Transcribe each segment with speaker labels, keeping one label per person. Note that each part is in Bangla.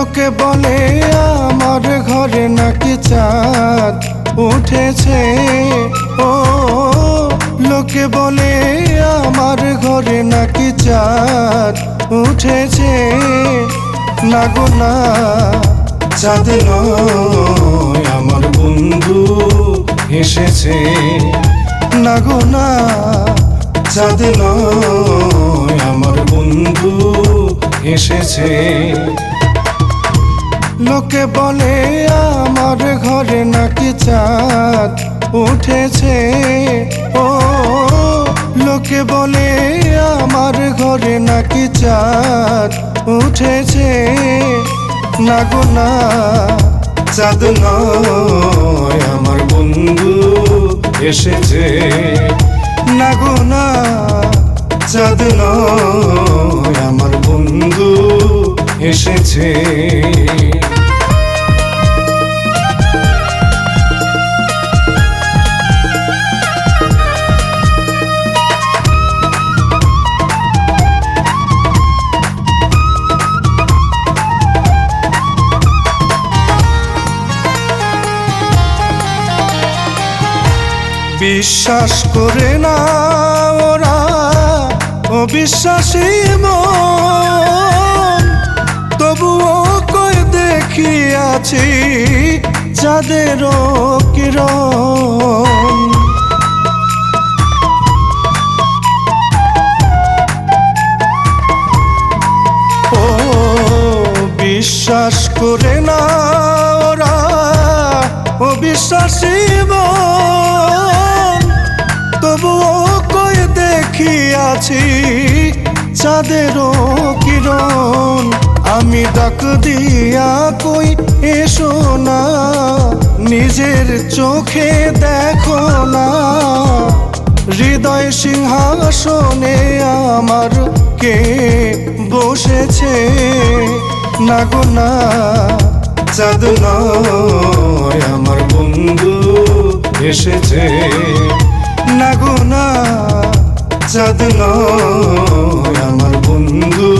Speaker 1: লোকে বলে আমার ঘরে নাকি চাঁদ উঠেছে। ও লোকে বলে আমার ঘরে নাকি চাঁদ উঠেছে। না গো না, চাঁদ নয় আমার বন্ধু এসেছে। না গো না, চাঁদ নয় আমার বন্ধু এসেছে। লোকে বলে আমার ঘরে নাকি চাঁদ উঠেছে। ও লোকে বলে আমার ঘরে নাকি চাঁদ উঠেছে। না গো না, চাঁদ নয় আমার বন্ধু এসেছে। না গো না, চাঁদ নয় আমার বন্ধু এসেছে। বিশ্বাস করে না ওরা অবিশ্বাসী মন, তবুও কই দেখিয়াছি চাঁদেরও কিরণ। ও বিশ্বাস করে না ওরা অবিশ্বাসী মন, তবুও কই দেখিয়াছি চাঁদেরও কিরণ। আমি ডাক দিয়া কই এসো না, নিজের চোখে দেখো না। হৃদয় সিংহাসনে আমার কে বসেছে। না গো না, চাঁদ নয় আমার বন্ধু এসেছে। না গো না, চাঁদ নয় আমার বন্ধু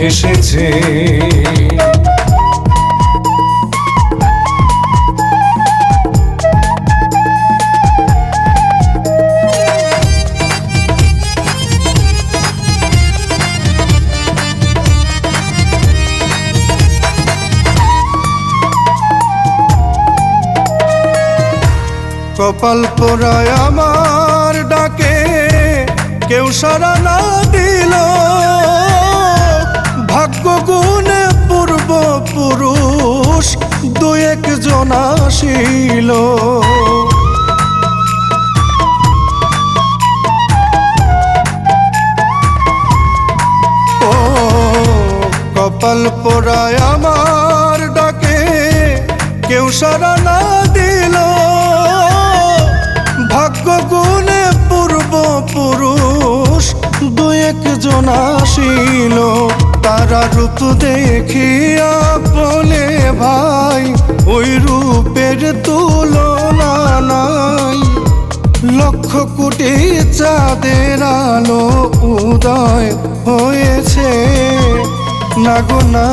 Speaker 1: এসেছে। কপাল পোড়ায় আমার ডাকে কেউ সাড়া না দিল। ভাগ্য গুণে পূর্ব পুরুষ দু একজন আসিল। ও কপাল পোড়ায় আমার ডাকে কেউ সাড়া না দিল। ভাগ্য গুণে পূর্ব পুরুষ দু একজন আসিল। তারা রূপ দেখিয়া বলে ভাই ওই রূপের তুলনা নাই। লক্ষ কোটি চাঁদের আলো উদয় হয়েছে। না গো না,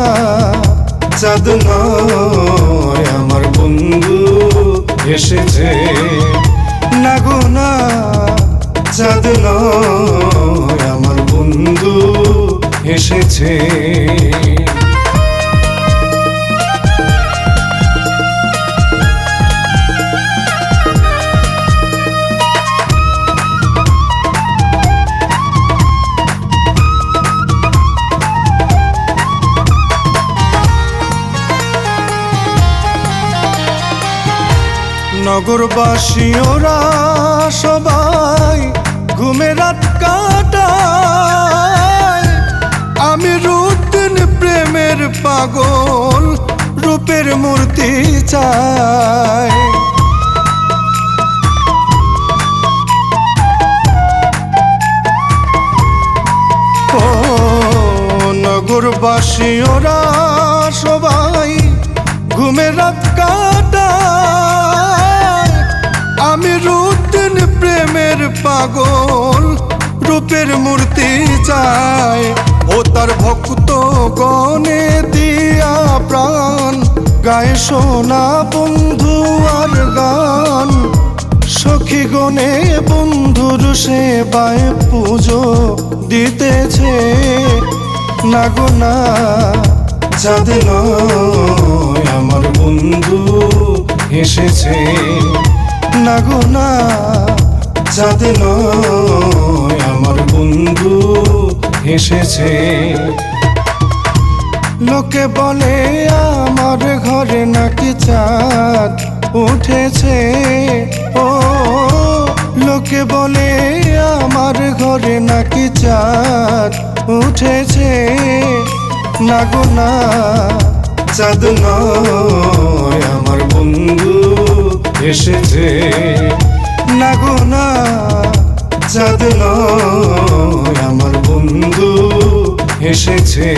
Speaker 1: চাঁদ নয় আমার বন্ধু এসেছে। না গো না, চাঁদ নয় আমার বন্ধু এসেছে। নগরবাসী ওরা সবাই ঘুমে রাত কাটায়। আমি রুদ্দিন প্রেমের পাগল রূপের মূর্তি চাই। ও নগরবাসী ওরা সবাই ঘুমে রাত কাটায়। আমি রুদ্দিন প্রেমের পাগল রূপের মূর্তি চায় ও তার ভক্ত গণে দিয়া প্রাণ গায়ে সোনা বন্ধু আর গান সখী গণে বন্ধুর সেবায় পুজো দিতেছে না গো না চাঁদ নয় আমার বন্ধু এসেছে না গো না চাঁদ নয় আমার বন্ধু এসেছে লোকে বলে আমার ঘরে নাকি চাঁদ উঠেছে ও লোকে বলে আমার ঘরে নাকি চাঁদ উঠেছে না গো না চাঁদ নয় আমার বন্ধু এসেছে না গো না চাঁদ নয় আমার বন্ধু এসেছে।